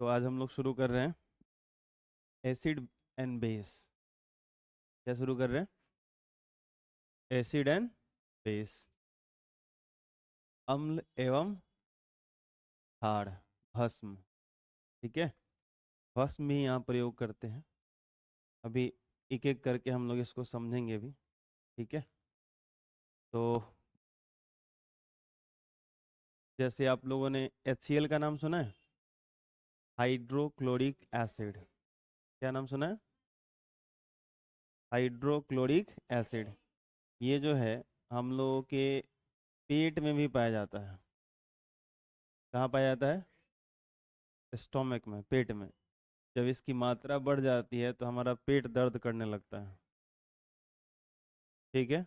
तो आज हम लोग शुरू कर रहे हैं एसिड एंड बेस। क्या शुरू कर रहे हैं? एसिड एंड बेस, अम्ल एवं क्षार, भस्म। ठीक है, भस्म भी यहाँ प्रयोग करते हैं। अभी एक एक करके हम लोग इसको समझेंगे भी। ठीक है, तो जैसे आप लोगों ने HCl का नाम सुना है, हाइड्रोक्लोरिक एसिड। क्या नाम सुना है? Hydrochloric acid. ये जो है हम लोगों के पेट में भी पाया जाता है। कहाँ पाया जाता है? स्टोमक में, पेट में। जब इसकी मात्रा बढ़ जाती है तो हमारा पेट दर्द करने लगता है। ठीक है,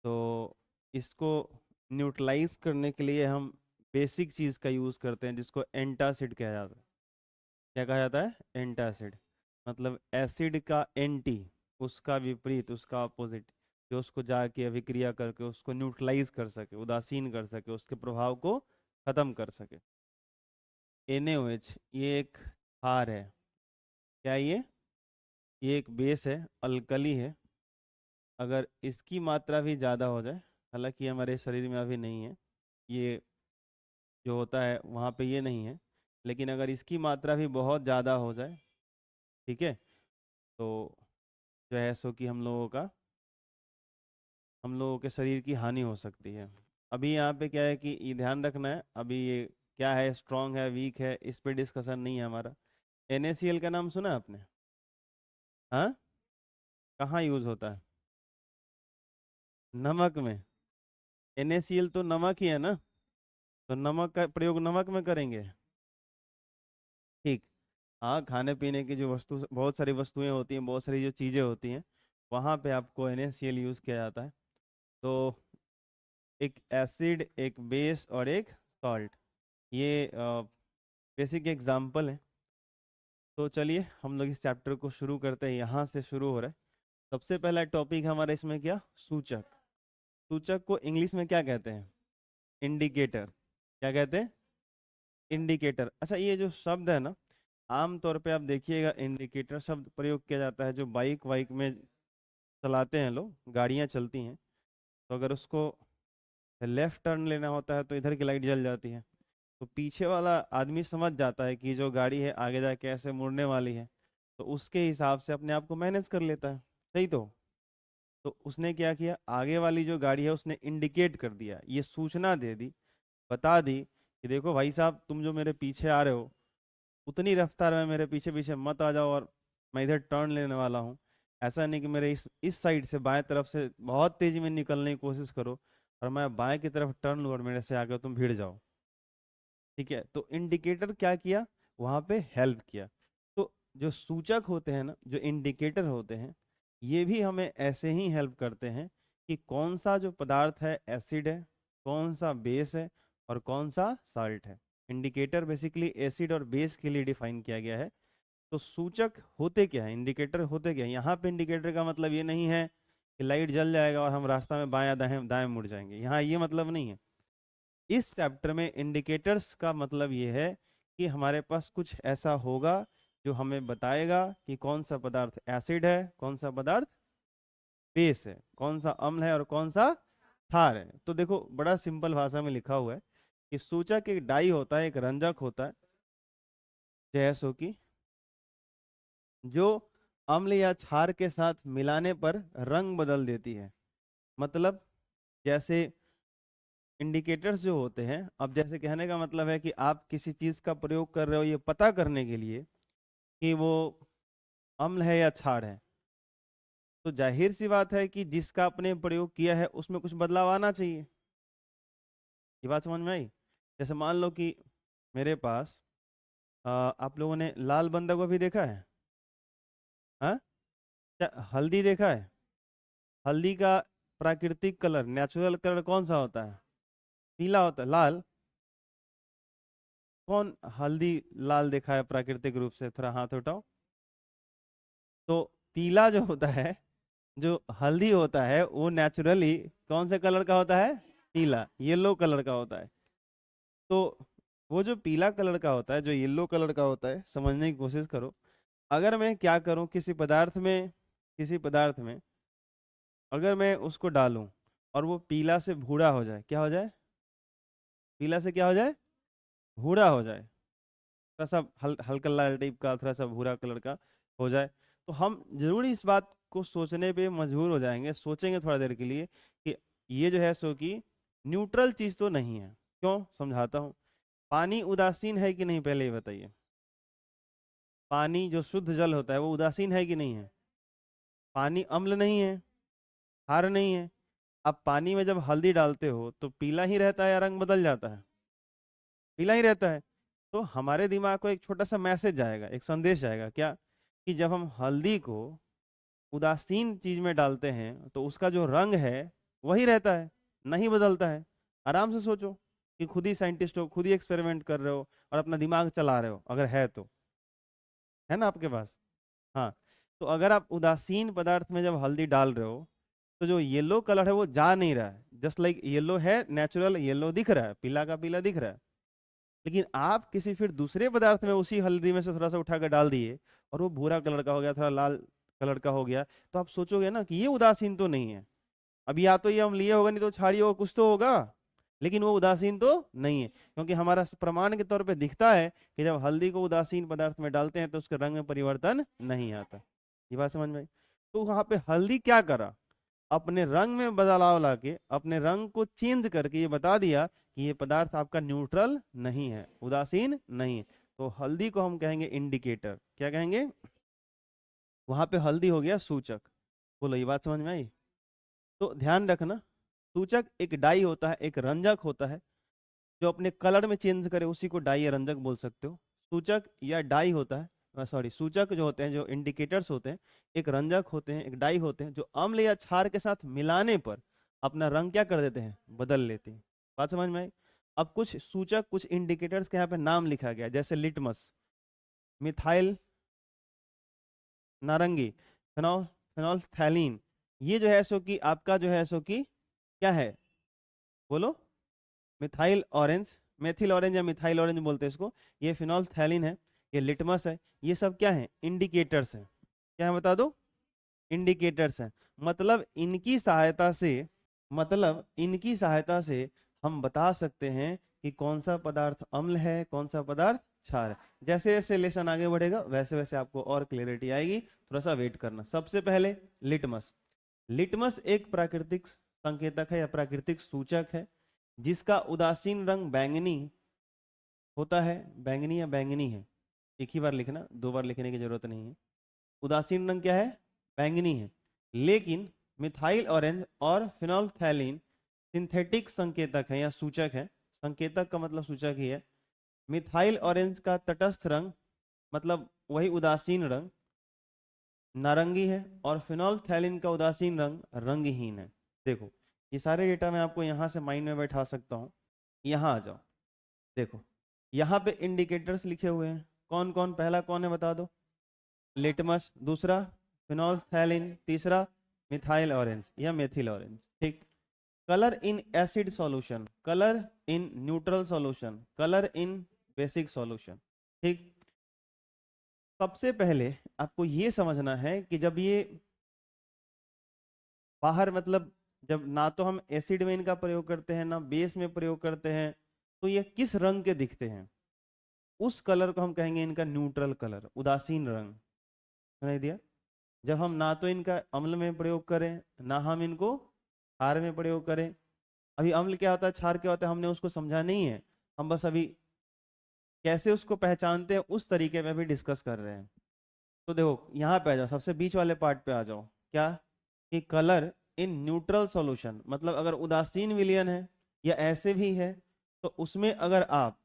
तो इसको न्यूट्रलाइज करने के लिए हम बेसिक चीज़ का यूज़ करते हैं जिसको एंटासिड कहा जाता है। क्या कहा जाता है? एंटासिड। मतलब एसिड का एंटी, उसका विपरीत, उसका अपोजिट, जो उसको जाके अभिक्रिया करके उसको न्यूट्रलाइज कर सके, उदासीन कर सके, उसके प्रभाव को खत्म कर सके। NaOH ये एक क्षार है। क्या ये एक बेस है, अल्कली है। अगर इसकी मात्रा भी ज़्यादा हो जाए, हालांकि हमारे शरीर में अभी नहीं है ये, जो होता है वहाँ पे ये नहीं है, लेकिन अगर इसकी मात्रा भी बहुत ज़्यादा हो जाए, ठीक है, तो जो है सो कि हम लोगों के शरीर की हानि हो सकती है। अभी यहाँ पे क्या है कि ये ध्यान रखना है, अभी ये क्या है, स्ट्रॉन्ग है, वीक है, इस पे डिस्कशन नहीं है हमारा। NaCl का नाम सुना है आपने? हाँ, कहाँ यूज़ होता है? नमक में। NaCl तो नमक ही है ना, तो नमक का प्रयोग नमक में करेंगे। ठीक। हाँ, खाने पीने की जो वस्तु, बहुत सारी वस्तुएं होती हैं, बहुत सारी जो चीज़ें होती हैं, वहाँ पे आपको NaCl यूज़ किया जाता है। तो एक एसिड, एक बेस और एक सॉल्ट, ये बेसिक एग्जाम्पल है। तो चलिए हम लोग इस चैप्टर को शुरू करते हैं, यहाँ से शुरू हो रहा है। सबसे पहला टॉपिक हमारा इसमें क्या? सूचक। सूचक को इंग्लिश में क्या कहते हैं? इंडिकेटर। क्या कहते हैं? इंडिकेटर। अच्छा, ये जो शब्द है ना, आम तौर पे आप देखिएगा इंडिकेटर शब्द प्रयोग किया जाता है जो बाइक वाइक में चलाते हैं लोग, गाड़ियाँ चलती हैं, तो अगर उसको लेफ्ट टर्न लेना होता है तो इधर की लाइट जल जाती है, तो पीछे वाला आदमी समझ जाता है कि जो गाड़ी है आगे जाके ऐसे मुड़ने वाली है, तो उसके हिसाब से अपने आप को मैनेज कर लेता है। सही तो उसने क्या किया, आगे वाली जो गाड़ी है उसने इंडिकेट कर दिया, ये सूचना दे दी, बता दी कि देखो भाई साहब, तुम जो मेरे पीछे आ रहे हो उतनी रफ्तार में मेरे पीछे पीछे मत आ जाओ, और मैं इधर टर्न लेने वाला हूँ। ऐसा नहीं कि मेरे इस साइड से, बाएं तरफ से बहुत तेजी में निकलने की कोशिश करो और मैं बाएं की तरफ टर्न लूँ और मेरे से आगे तुम भिड़ जाओ। ठीक है, तो इंडिकेटर क्या किया, वहां पे हेल्प किया। तो जो सूचक होते हैं ना, जो इंडिकेटर होते हैं, ये भी हमें ऐसे ही हेल्प करते हैं कि कौन सा जो पदार्थ है एसिड है, कौन सा बेस है, और कौन सा साल्ट है। इंडिकेटर बेसिकली एसिड और बेस के लिए डिफाइन किया गया है। तो सूचक होते क्या है, इंडिकेटर होते क्या है? यहाँ पे इंडिकेटर का मतलब ये नहीं है कि लाइट जल जाएगा और हम रास्ता में बायां दाएं दाएं मुड़ जाएंगे, यहाँ ये मतलब नहीं है। इस चैप्टर में इंडिकेटर्स का मतलब ये है कि हमारे पास कुछ ऐसा होगा जो हमें बताएगा कि कौन सा पदार्थ एसिड है, कौन सा पदार्थ बेस है, कौन सा अम्ल है और कौन सा क्षार है। तो देखो, बड़ा सिंपल भाषा में लिखा हुआ है कि सूचक एक डाई होता है, एक रंजक होता है, जैसो कि जो अम्ल या क्षार के साथ मिलाने पर रंग बदल देती है। मतलब जैसे इंडिकेटर्स जो होते हैं, अब जैसे कहने का मतलब है कि आप किसी चीज का प्रयोग कर रहे हो ये पता करने के लिए कि वो अम्ल है या क्षार है, तो जाहिर सी बात है कि जिसका आपने प्रयोग किया है उसमें कुछ बदलाव आना चाहिए। ये बात समझ में आई? जैसे मान लो कि मेरे पास आप लोगों ने लाल बंदा गोभी देखा है? हाँ, क्या हल्दी देखा है? हल्दी का प्राकृतिक कलर, नेचुरल कलर कौन सा होता है? पीला होता है, लाल। कौन हल्दी लाल देखा है प्राकृतिक रूप से? थोड़ा हाथ उठाओ। तो पीला जो होता है, जो हल्दी होता है, वो नेचुरली कौन से कलर का होता है? पीला, येलो कलर का होता है। तो वो जो पीला कलर का होता है, जो येलो कलर का होता है, समझने की कोशिश करो। अगर मैं क्या करूं, किसी पदार्थ में अगर मैं उसको डालूं और वो पीला से भूरा हो जाए, क्या हो जाए? पीला से क्या हो जाए? भूरा हो जाए, थोड़ा सा हल्का लाल टाइप का, थोड़ा सा भूरा कलर का हो जाए, तो हम जरूर इस बात को सोचने पे मजबूर हो जाएंगे, सोचेंगे थोड़ा देर के लिए कि ये जो है सो कि न्यूट्रल चीज तो नहीं है। क्यों, समझाता हूँ। पानी उदासीन है कि नहीं, पहले ये बताइए। पानी जो शुद्ध जल होता है वो उदासीन है कि नहीं है? पानी अम्ल नहीं है, क्षार नहीं है। अब पानी में जब हल्दी डालते हो तो पीला ही रहता है या रंग बदल जाता है? पीला ही रहता है। तो हमारे दिमाग को एक छोटा सा मैसेज जाएगा, एक संदेश जाएगा, क्या? कि जब हम हल्दी को उदासीन चीज में डालते हैं तो उसका जो रंग है वही रहता है, नहीं बदलता है। आराम से सोचो कि खुद ही साइंटिस्ट हो, खुद ही एक्सपेरिमेंट कर रहे हो और अपना दिमाग चला रहे हो, अगर है तो, है ना आपके पास? हाँ। तो अगर आप उदासीन पदार्थ में जब हल्दी डाल रहे हो तो जो येलो कलर है वो जा नहीं रहा है, जस्ट लाइक येलो है, नेचुरल येलो दिख रहा है, पीला का पीला दिख रहा है। लेकिन आप किसी फिर दूसरे पदार्थ में उसी हल्दी में से थोड़ा सा उठाकर डाल दिए और वो भूरा कलर का हो गया, थोड़ा लाल कलर का हो गया, तो आप सोचोगे ना कि ये उदासीन तो नहीं है। अब या तो ये हम लिए होगा, नहीं तो छाड़ी होगा, कुछ तो होगा, लेकिन वो उदासीन तो नहीं है, क्योंकि हमारा प्रमाण के तौर पे दिखता है कि जब हल्दी को उदासीन पदार्थ में डालते हैं तो उसके रंग में परिवर्तन नहीं आता। ये बात समझ में आई? तो वहां पे हल्दी क्या करा, अपने रंग में बदलाव लाके, अपने रंग को चेंज करके ये बता दिया कि ये पदार्थ आपका न्यूट्रल नहीं है, उदासीन नहीं है। तो हल्दी को हम कहेंगे इंडिकेटर। क्या कहेंगे? वहां पे हल्दी हो गया सूचक। बोलो, ये बात समझ में आई? तो ध्यान रखना, सूचक एक डाई होता है, एक रंजक होता है, जो अपने कलर में चेंज करे उसी को डाई या रंजक बोल सकते हो। सूचक या डाई होता है, सॉरी, सूचक जो होते हैं, जो इंडिकेटर्स होते हैं, एक रंजक होते हैं, एक डाई होते हैं, जो अम्ल या क्षार के साथ मिलाने पर अपना रंग क्या कर देते हैं, बदल लेते हैं। बात समझ में आई? अब कुछ सूचक, कुछ इंडिकेटर्स के यहाँ पे नाम लिखा गया, जैसे लिटमस, मिथाइल नारंगी, फिनोल्फथैलीन। ये जो है सो कि आपका जो है सो कि क्या है, बोलो? मिथाइल ऑरेंज, मेथिल ऑरेंज या मिथाइल ऑरेंज बोलते हैं इसको। ये फिनोल्फथैलीन है, ये लिटमस है। ये सब क्या है, इंडिकेटर्स हैं। क्या है बता दो? इंडिकेटर्स हैं। मतलब इनकी सहायता से, मतलब इनकी सहायता से हम बता सकते हैं कि कौन सा पदार्थ अम्ल है, कौन सा पदार्थ क्षार है। जैसे जैसे लेसन आगे बढ़ेगा वैसे वैसे आपको और क्लियरिटी आएगी, थोड़ा सा वेट करना। सबसे पहले लिटमस। लिटमस एक प्राकृतिक संकेतक है या प्राकृतिक सूचक है जिसका उदासीन रंग बैंगनी होता है। बैंगनी या बैंगनी है, एक ही बार लिखना, दो बार लिखने की जरूरत नहीं है। उदासीन रंग क्या है, बैंगनी है। लेकिन मिथाइल ऑरेंज और फिनोल्फथैलीन सिंथेटिक संकेतक है या सूचक है। संकेतक का मतलब सूचक ही है। मिथाइल ऑरेंज का तटस्थ रंग, मतलब वही उदासीन रंग, नारंगी है, और फिनोल्फथैलीन का उदासीन रंग रंगहीन है। देखो, ये सारे डेटा मैं आपको यहाँ से माइंड में बैठा सकता हूँ। यहाँ आ जाओ, देखो यहाँ पे इंडिकेटर्स लिखे हुए हैं। कौन कौन? पहला कौन है बता दो? लिटमस। दूसरा फिनोल्फथैलीन। तीसरा मिथाइल ऑरेंज या मेथिल ऑरेंज। ठीक। Colour in acid solution, colour in neutral solution, colour in basic solution. ठीक। सबसे पहले आपको ये समझना है कि जब ये बाहर, मतलब जब ना तो हम एसिड में इनका प्रयोग करते हैं ना बेस में प्रयोग करते हैं, तो ये किस रंग के दिखते हैं, उस कलर को हम कहेंगे इनका न्यूट्रल कलर, उदासीन रंग। सुनाई दिया? जब हम ना तो इनका अम्ल में प्रयोग करें ना हम इनको क्षार में प्रयोग करें। अभी अम्ल क्या होता है, क्षार क्या होता है, हमने उसको समझा नहीं है। हम बस अभी कैसे उसको पहचानते हैं उस तरीके में भी डिस्कस कर रहे हैं। तो देखो यहाँ पे आ जाओ, सबसे बीच वाले पार्ट पे आ जाओ। क्या? कि कलर इन न्यूट्रल सॉल्यूशन, मतलब अगर उदासीन विलयन है या ऐसे भी है तो उसमें अगर आप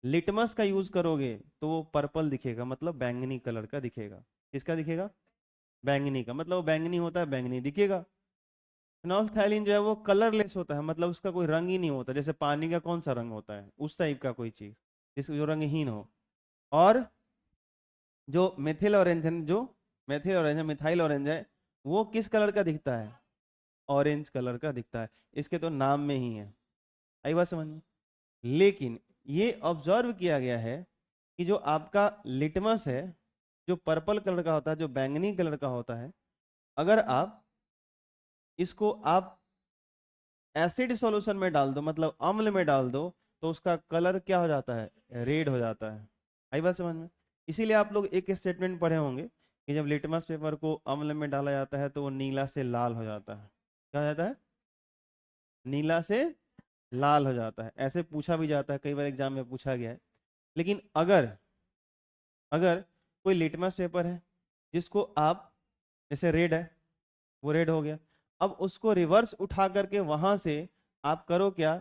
लिटमस का यूज करोगे तो वो पर्पल दिखेगा, मतलब बैंगनी कलर का दिखेगा। किसका दिखेगा? बैंगनी का, मतलब वो बैंगनी होता है, बैंगनी दिखेगा। फिनोल्फथैलीन जो है वो कलरलेस होता है, मतलब उसका कोई रंग ही नहीं होता, जैसे पानी का कौन सा रंग होता है उस टाइप का कोई चीज, जिस जो रंगहीन हो। और जो मेथिल ऑरेंज है, जो मेथिल ऑरेंज है, मिथाइल ऑरेंज है, वो किस कलर का दिखता है? ऑरेंज कलर का दिखता है। इसके तो नाम में ही है। आई बात समझ में? लेकिन ये ऑब्जर्व किया गया है कि जो आपका लिटमस है, जो पर्पल कलर का होता है, जो बैंगनी कलर का होता है, अगर आप इसको आप एसिड सॉल्यूशन में डाल दो, मतलब अम्ल में डाल दो, तो उसका कलर क्या हो जाता है? रेड हो जाता है। आई बात समझ में? इसीलिए आप लोग एक स्टेटमेंट पढ़े होंगे कि जब लिटमस पेपर को अम्ल में डाला जाता है तो वो नीला से लाल हो जाता है। क्या हो जाता है? नीला से लाल हो जाता है। ऐसे पूछा भी जाता है, कई बार एग्जाम में पूछा गया है। लेकिन अगर अगर कोई लिटमस पेपर है जिसको आप, जैसे रेड है, वो रेड हो गया, अब उसको रिवर्स उठा करके वहां से आप करो क्या?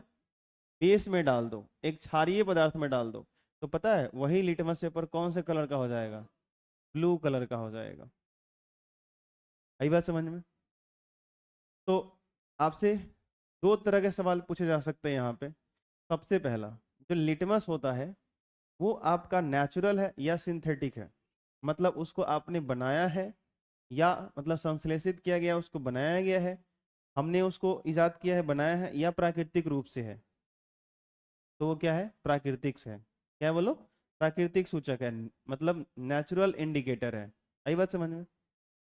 बेस में डाल दो, एक क्षारीय पदार्थ में डाल दो, तो पता है वही लिटमस पेपर कौन से कलर का हो जाएगा? ब्लू कलर का हो जाएगा। आई बात समझ में? तो आपसे दो तरह के सवाल पूछे जा सकते हैं यहाँ पे। सबसे पहला, जो लिटमस होता है वो आपका नेचुरल है या सिंथेटिक है? मतलब उसको आपने बनाया है, या मतलब संश्लेषित किया गया, उसको बनाया गया है, हमने उसको इजाद किया है, बनाया है, या प्राकृतिक रूप से है? तो वो क्या है? प्राकृतिक है। क्या है बोलो? प्राकृतिक सूचक है, मतलब नेचुरल इंडिकेटर है। आई बात समझ में?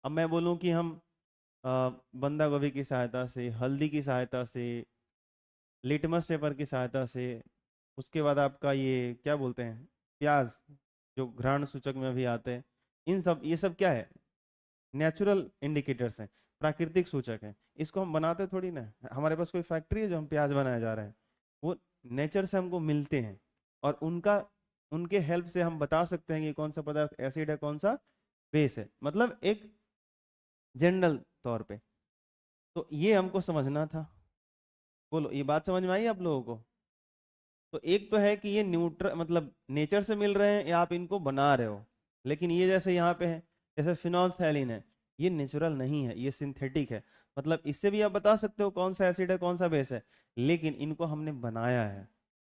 अब मैं बोलूं कि हम बंदा गोभी की सहायता से, हल्दी की सहायता से, लिटमस पेपर की सहायता से, उसके बाद आपका ये क्या बोलते हैं, प्याज, जो घ्राण सूचक में भी आते हैं, इन सब, ये सब क्या है? नेचुरल इंडिकेटर्स हैं, प्राकृतिक सूचक है। इसको हम बनाते थोड़ी ना, हमारे पास कोई फैक्ट्री है जो हम प्याज बनाया जा रहे हैं? वो नेचर से हमको मिलते हैं, और उनके हेल्प से हम बता सकते हैं कि कौन सा पदार्थ एसिड है, कौन सा बेस है, मतलब एक जनरल तौर पे। तो ये हमको समझना था। बोलो, ये बात समझ में आई आप लोगों को? तो एक तो है कि ये न्यूट्रल, मतलब नेचर से मिल रहे हैं, या आप इनको बना रहे हो। लेकिन ये जैसे यहाँ पे है, जैसे फिनोल्फथैलीन है, ये नेचुरल नहीं है, ये सिंथेटिक है। मतलब इससे भी आप बता सकते हो कौन सा एसिड है, कौन सा बेस है। लेकिन इनको हमने बनाया है,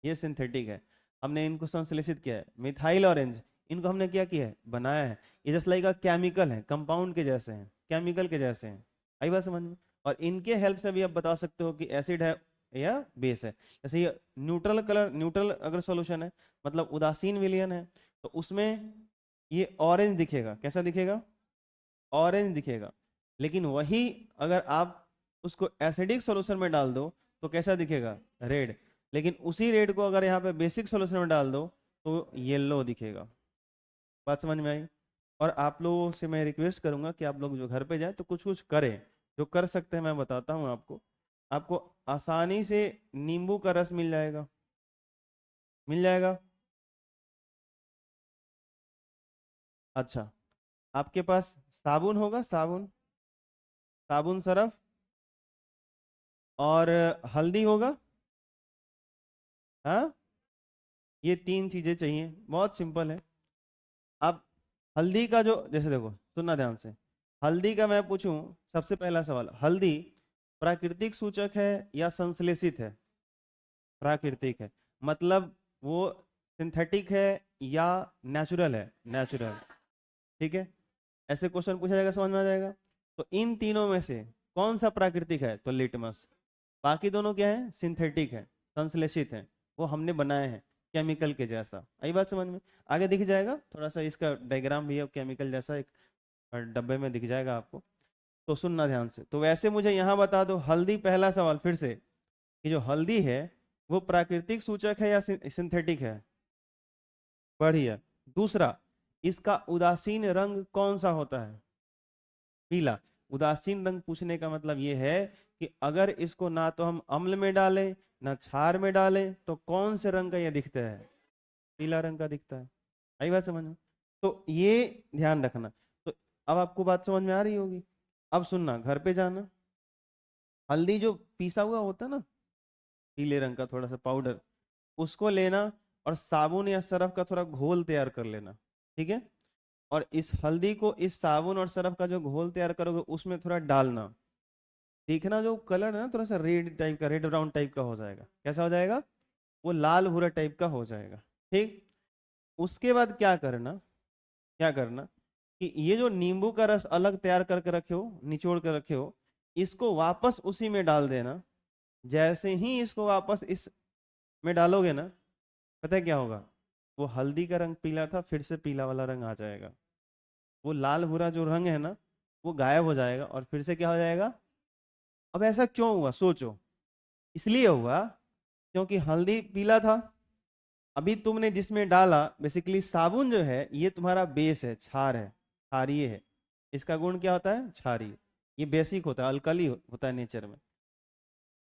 ये सिंथेटिक है। हमने इनको संश्लेषित किया है। मिथाइल ऑरेंज, इनको हमने क्या किया है? बनाया है। ये जस्ट लाइक केमिकल है, कंपाउंड के जैसे हैं, केमिकल के जैसे हैं। आई बात समझ में? और इनके हेल्प से भी आप बता सकते हो कि एसिड है या बेस है। जैसे ये न्यूट्रल कलर, न्यूट्रल अगर सॉल्यूशन है, मतलब उदासीन विलयन है, तो उसमें ये ऑरेंज दिखेगा। कैसा दिखेगा? ऑरेंज दिखेगा। लेकिन वही अगर आप उसको एसिडिक सॉल्यूशन में डाल दो तो कैसा दिखेगा? रेड। लेकिन उसी रेड को अगर यहाँ पे बेसिक सॉल्यूशन में डाल दो तो येलो दिखेगा। बात समझ में आई? और आप लोगों से मैं रिक्वेस्ट करूंगा कि आप लोग जो घर पे जाए तो कुछ कुछ करें, जो कर सकते हैं मैं बताता हूँ आपको। आपको आसानी से नींबू का रस मिल जाएगा, मिल जाएगा। अच्छा, आपके पास साबुन होगा, साबुन, साबुन सरफ, और हल्दी होगा। हाँ, ये तीन चीजें चाहिए, बहुत सिंपल है। अब हल्दी का जो, जैसे देखो, सुनना ध्यान से, हल्दी का मैं पूछूं, सबसे पहला सवाल, हल्दी प्राकृतिक सूचक है या संश्लेषित है? प्राकृतिक है। मतलब वो सिंथेटिक है या नेचुरल है? नेचुरल। ठीक है, ऐसे क्वेश्चन पूछा जाएगा, समझ में आ जाएगा। तो इन तीनों में से कौन सा प्राकृतिक है? तो लिटमस। बाकी दोनों क्या है? सिंथेटिक है, संश्लेषित है, वो हमने बनाए हैं केमिकल के जैसा। आई बात समझ में? आगे दिख जाएगा थोड़ा सा, इसका डायग्राम भी है केमिकल जैसा, एक डब्बे में दिख जाएगा आपको। तो सुनना ध्यान से। तो वैसे मुझे यहाँ बता दो, हल्दी, पहला सवाल फिर से, कि जो हल्दी है वो प्राकृतिक सूचक है या सिंथेटिक है? बढ़िया। दूसरा, इसका उदासीन रंग कौन सा होता है? पीला। उदासीन रंग पूछने का मतलब ये है कि अगर इसको ना तो हम अम्ल में डालें ना क्षार में डालें तो कौन से रंग का ये दिखता है? पीला रंग का दिखता है। आई बात समझ में? तो ये ध्यान रखना। तो अब आपको बात समझ में आ रही होगी। अब सुनना, घर पे जाना, हल्दी जो पीसा हुआ होता है ना, पीले रंग का थोड़ा सा पाउडर, उसको लेना, और साबुन या सरफ का थोड़ा घोल तैयार कर लेना। ठीक है, और इस हल्दी को इस साबुन और सरफ का जो घोल तैयार करोगे उसमें थोड़ा डालना। देखना जो कलर है ना, थोड़ा सा रेड टाइप का, रेड ब्राउन टाइप का हो जाएगा। कैसा हो जाएगा? वो लाल भूरा टाइप का हो जाएगा। ठीक। उसके बाद क्या करना, क्या करना कि ये जो नींबू का रस अलग तैयार करके रखे हो, निचोड़ कर रखे हो, इसको वापस उसी में डाल देना। जैसे ही इसको वापस इस में डालोगे ना, पता है क्या होगा, वो हल्दी का रंग पीला था, फिर से पीला वाला रंग आ जाएगा। वो लाल भूरा जो रंग है ना, वो गायब हो जाएगा और फिर से क्या हो जाएगा। अब ऐसा क्यों हुआ सोचो। इसलिए हुआ क्योंकि हल्दी पीला था, अभी तुमने जिसमें डाला, बेसिकली साबुन जो है ये तुम्हारा बेस है, क्षार है, क्षारीय है। इसका गुण क्या होता है, क्षारीय। ये बेसिक होता है, अल्कली होता है नेचर में।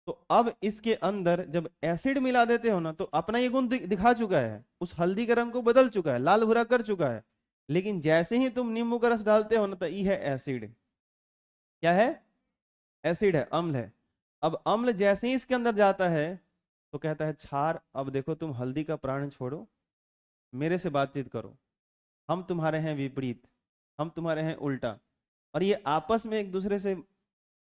तो अब इसके अंदर जब एसिड मिला देते हो ना, तो अपना ये गुण दिखा चुका है, उस हल्दी के रंग को बदल चुका है, लाल भूरा कर चुका है। लेकिन जैसे ही तुम नींबू का रस डालते हो ना, तो ये है एसिड। क्या है, एसिड है, अम्ल है। अब अम्ल जैसे ही इसके अंदर जाता है तो कहता है क्षार, अब देखो तुम हल्दी का प्राण छोड़ो, मेरे से बातचीत करो, हम तुम्हारे हैं विपरीत, हम तुम्हारे हैं उल्टा। और ये आपस में एक दूसरे से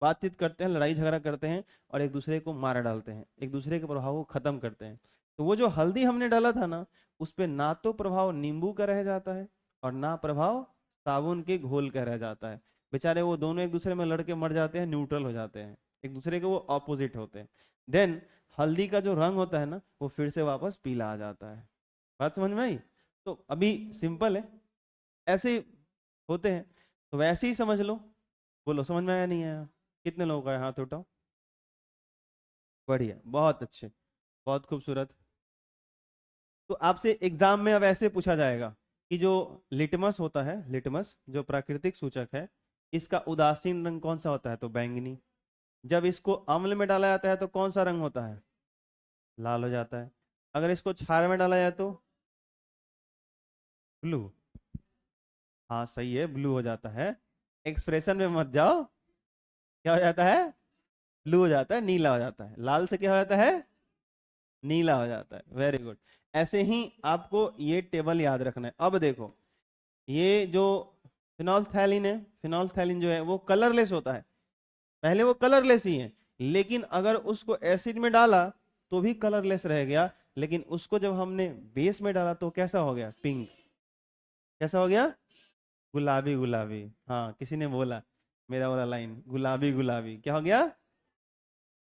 बातचीत करते हैं, लड़ाई झगड़ा करते हैं और एक दूसरे को मार डालते हैं, एक दूसरे के प्रभाव को खत्म करते हैं। तो वो जो हल्दी हमने डाला था ना, उस पे ना तो प्रभाव नींबू का रह जाता है और ना प्रभाव साबुन के घोल का रह जाता है। बेचारे वो दोनों एक दूसरे में लड़के मर जाते हैं, न्यूट्रल हो जाते हैं, एक दूसरे के वो ऑपोजिट होते हैं। देन हल्दी का जो रंग होता है ना, वो फिर से वापस पीला आ जाता है। बात समझ में आई। तो अभी सिंपल है, ऐसे ही होते हैं। तो वैसे ही समझ लो। बोलो समझ में आया नहीं आया। कितने लोगों का है, हाथ उठाओ। बढ़िया, बहुत अच्छे, बहुत खूबसूरत। तो आपसे एग्जाम में अब ऐसे पूछा जाएगा कि जो लिटमस होता है, लिटमस जो प्राकृतिक सूचक है, इसका उदासीन रंग कौन सा होता है, तो बैंगनी। जब इसको अम्ल में डाला जाता है तो कौन सा रंग होता है, लाल हो जाता है। अगर इसको क्षार में डाला जाए तो ब्लू। हाँ सही है, ब्लू हो जाता है। एक्सप्रेशन में मत जाओ। क्या हो जाता है, ब्लू हो जाता है, नीला हो जाता है। लाल से क्या हो जाता है, नीला हो जाता है। Very good. ऐसे ही आपको ये टेबल याद रखना है। अब देखो, ये जो फिनोल्फथैलीन है, फिनोल्फथैलीन जो है वो कलरलेस होता है। पहले वो कलरलेस ही है, लेकिन अगर उसको एसिड में डाला तो भी कलरलेस रह गया। लेकिन उसको जब हमने बेस में डाला तो कैसा हो गया, पिंक। कैसा हो गया, गुलाबी गुलाबी। हाँ किसी ने बोला, मेरा वाला लाइन, गुलाबी गुलाबी क्या हो गया।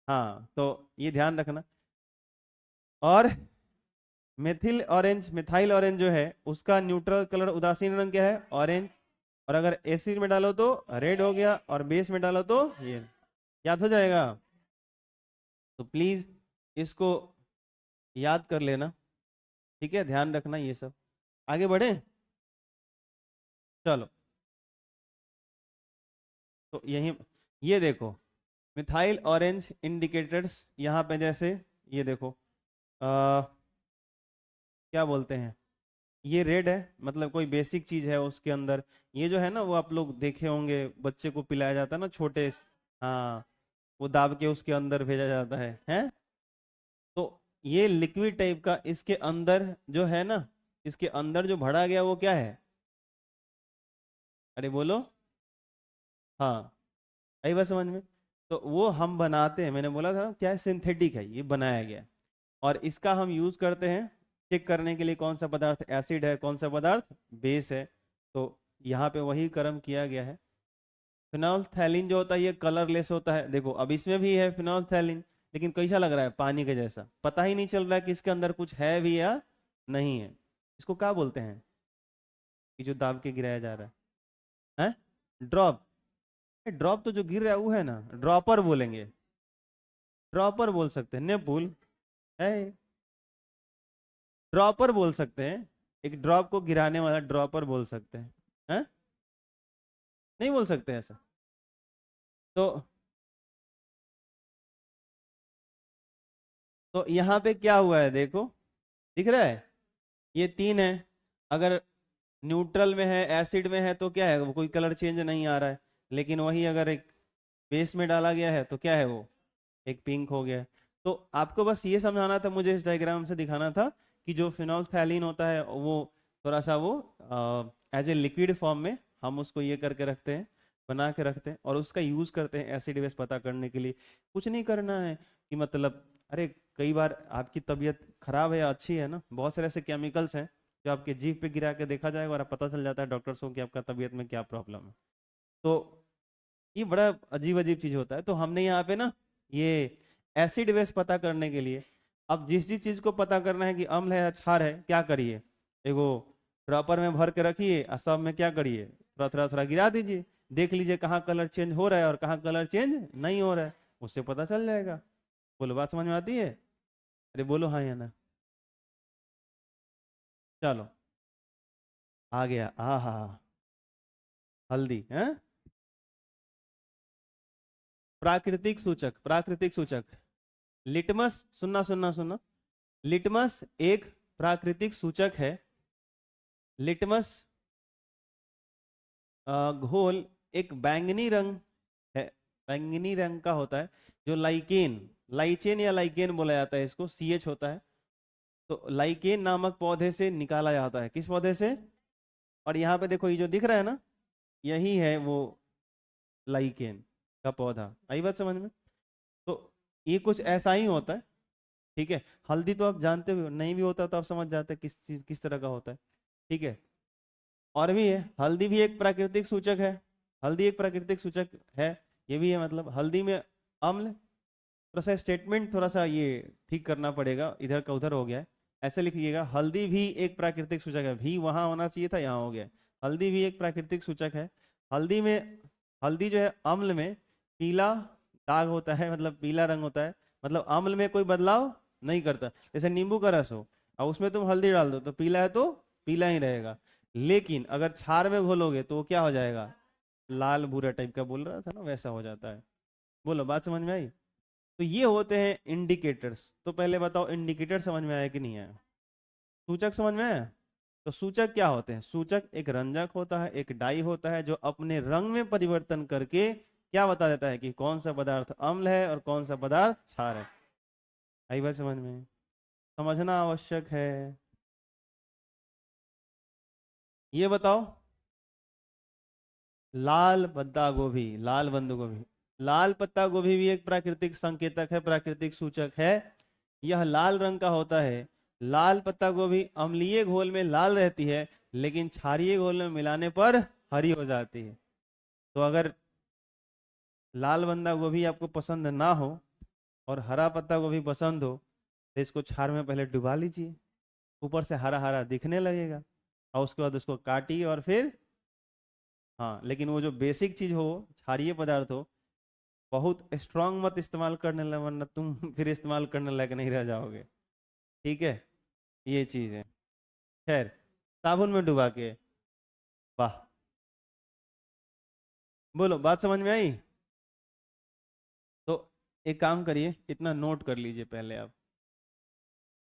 हाँ तो ये ध्यान रखना। और मिथिल ऑरेंज, मिथाइल ऑरेंज जो है उसका न्यूट्रल कलर, उदासीन रंग क्या है, ऑरेंज। और अगर एसिड में डालो तो रेड हो गया, और बेस में डालो तो ये। याद हो जाएगा। तो प्लीज इसको याद कर लेना। ठीक है, ध्यान रखना ये सब। आगे बढ़े, चलो। तो यही, ये देखो, मिथाइल ऑरेंज इंडिकेटर्स यहाँ पे, जैसे ये देखो, क्या बोलते हैं, ये रेड है, मतलब कोई बेसिक चीज है उसके अंदर। ये जो है ना, वो आप लोग देखे होंगे, बच्चे को पिलाया जाता है ना, हाँ, वो दाब के उसके अंदर भेजा जाता है, हैं। तो ये लिक्विड टाइप का इसके अंदर जो है ना, इसके अंदर जो भरा गया वो क्या है, अरे बोलो। हाँ, आई बात समझ में। तो वो हम बनाते हैं, मैंने बोला था ना क्या है, सिंथेटिक है, ये बनाया गया है। और इसका हम यूज करते हैं चेक करने के लिए कौन सा पदार्थ एसिड है, कौन सा पदार्थ बेस है। तो यहाँ पे वही कर्म किया गया है। फिनोल्फथैलीन जो होता है ये कलरलेस होता है। देखो अब इसमें भी है फिनोल्फथैलीन, लेकिन कैसा लग रहा है, पानी के जैसा, पता ही नहीं चल रहा है कि इसके अंदर कुछ है भी या नहीं है। इसको क्या बोलते हैं, कि जो दाब के गिराया जा रहा है, ड्रॉप। ड्रॉप तो जो गिर रहा है वो है ना, ड्रॉपर बोलेंगे, ड्रॉपर बोल सकते हैं, नेपुल है, ड्रॉपर बोल सकते हैं। एक ड्रॉप को गिराने वाला ड्रॉपर बोल सकते हैं। नहीं बोल सकते ऐसा। तो यहाँ पे क्या हुआ है देखो, दिख रहा है, ये तीन है। अगर न्यूट्रल में है, एसिड में है, तो क्या है, वो कोई कलर चेंज नहीं आ रहा है। लेकिन वही अगर एक बेस में डाला गया है तो क्या है, वो एक पिंक हो गया है। तो आपको बस ये समझाना था, मुझे इस डायग्राम से दिखाना था कि जो फिनोल्फथैलीन होता है वो थोड़ा सा वो एज ए लिक्विड फॉर्म में हम उसको ये करके रखते हैं, बना के रखते हैं, और उसका यूज करते हैं एसिड बेस पता करने के लिए। कुछ नहीं करना है कि मतलब, अरे कई बार आपकी तबीयत खराब है या अच्छी है ना, बहुत सारे ऐसे केमिकल्स हैं जो आपके जीभ पे गिरा के देखा जाएगा और पता चल जाता है डॉक्टर्स को कि आपका तबीयत में क्या प्रॉब्लम है। तो ये बड़ा अजीब अजीब चीज होता है। तो हमने यहाँ पे ना ये एसिड बेस पता करने के लिए अब जिस जिस चीज को पता करना है कि अम्ल है या क्षार है, क्या करिए, एगो ड्रॉपर में भर के रखिए और सब में क्या करिए, थोड़ा थोड़ा थोड़ा गिरा दीजिए, देख लीजिए कहाँ कलर चेंज हो रहा है और कहाँ कलर चेंज नहीं हो रहा है, उससे पता चल जाएगा। बोलो बात समझ में आती है? अरे बोलो हाँ या ना। चलो आ गया, हाँ, हल्दी है। प्राकृतिक सूचक, प्राकृतिक सूचक, लिटमस, सुनना सुनना सुनना, लिटमस एक प्राकृतिक सूचक है। लिटमस घोल एक बैंगनी रंग है, बैंगनी रंग का होता है, जो लाइकेन, लाइचेन या लाइकेन बोला जाता है इसको, CH होता है। तो लाइकेन नामक पौधे से निकाला जाता है, किस पौधे से? और यहाँ पे देखो ये जो दिख रहा है ना, यही है वो लाइकेन का पौधा, आई बात समझ में? तो ये कुछ ऐसा ही होता है, ठीक है। हल्दी तो आप जानते हो, नहीं भी होता तो आप समझ जाते हैं किस चीज किस तरह का होता है, ठीक है। और भी है, हल्दी भी एक प्राकृतिक सूचक है, हल्दी एक प्राकृतिक सूचक है, ये भी है, मतलब हल्दी में अम्ल, थोड़ा सा स्टेटमेंट थोड़ा सा ये ठीक करना पड़ेगा, इधर का उधर हो गया है। ऐसे लिखिएगा, हल्दी भी एक प्राकृतिक सूचक है, भी वहां होना चाहिए था, यहाँ हो गया। हल्दी भी एक प्राकृतिक सूचक है। हल्दी में, हल्दी जो है अम्ल में पीला दाग होता है, मतलब पीला रंग होता है, मतलब अम्ल में कोई बदलाव नहीं करता। जैसे नींबू का रस हो और उसमें तुम हल्दी डाल दो तो पीला है तो पीला ही रहेगा, लेकिन अगर क्षार में घोलोगे तो वो क्या हो जाएगा, लाल भूरा टाइप का, बोल रहा था ना, वैसा हो जाता है। बोलो बात समझ में आई? तो ये होते हैं इंडिकेटर्स। तो पहले बताओ इंडिकेटर समझ में आया कि नहीं आया? सूचक समझ में आया? तो सूचक क्या होते हैं? सूचक एक रंजक होता है, एक डाई होता है, जो अपने रंग में परिवर्तन करके क्या बता देता है कि कौन सा पदार्थ अम्ल है और कौन सा पदार्थ क्षार है। आई बात समझ में? समझना आवश्यक है। ये बताओ, लाल पत्ता गोभी, लाल बंद गोभी, लाल पत्ता गोभी भी एक प्राकृतिक संकेतक है, प्राकृतिक सूचक है। यह लाल रंग का होता है। लाल पत्ता गोभी अम्लीय घोल में लाल रहती है, लेकिन क्षारीय घोल में मिलाने पर हरी हो जाती है। तो अगर लाल बंदा गोभी आपको पसंद ना हो और हरा पत्ता गोभी पसंद हो, तो इसको क्षार में पहले डुबा लीजिए, ऊपर से हरा हरा दिखने लगेगा, और उसके बाद उसको काटिए और फिर, हाँ, लेकिन वो जो बेसिक चीज हो, क्षारीय पदार्थ हो, बहुत स्ट्रांग मत इस्तेमाल करने लगे, वरना तुम फिर इस्तेमाल करने लायक नहीं रह जाओगे, ठीक है। ये चीज है। खैर, साबुन में डुबा के, वाह, बोलो बात समझ में आई? तो एक काम करिए, इतना नोट कर लीजिए पहले आप,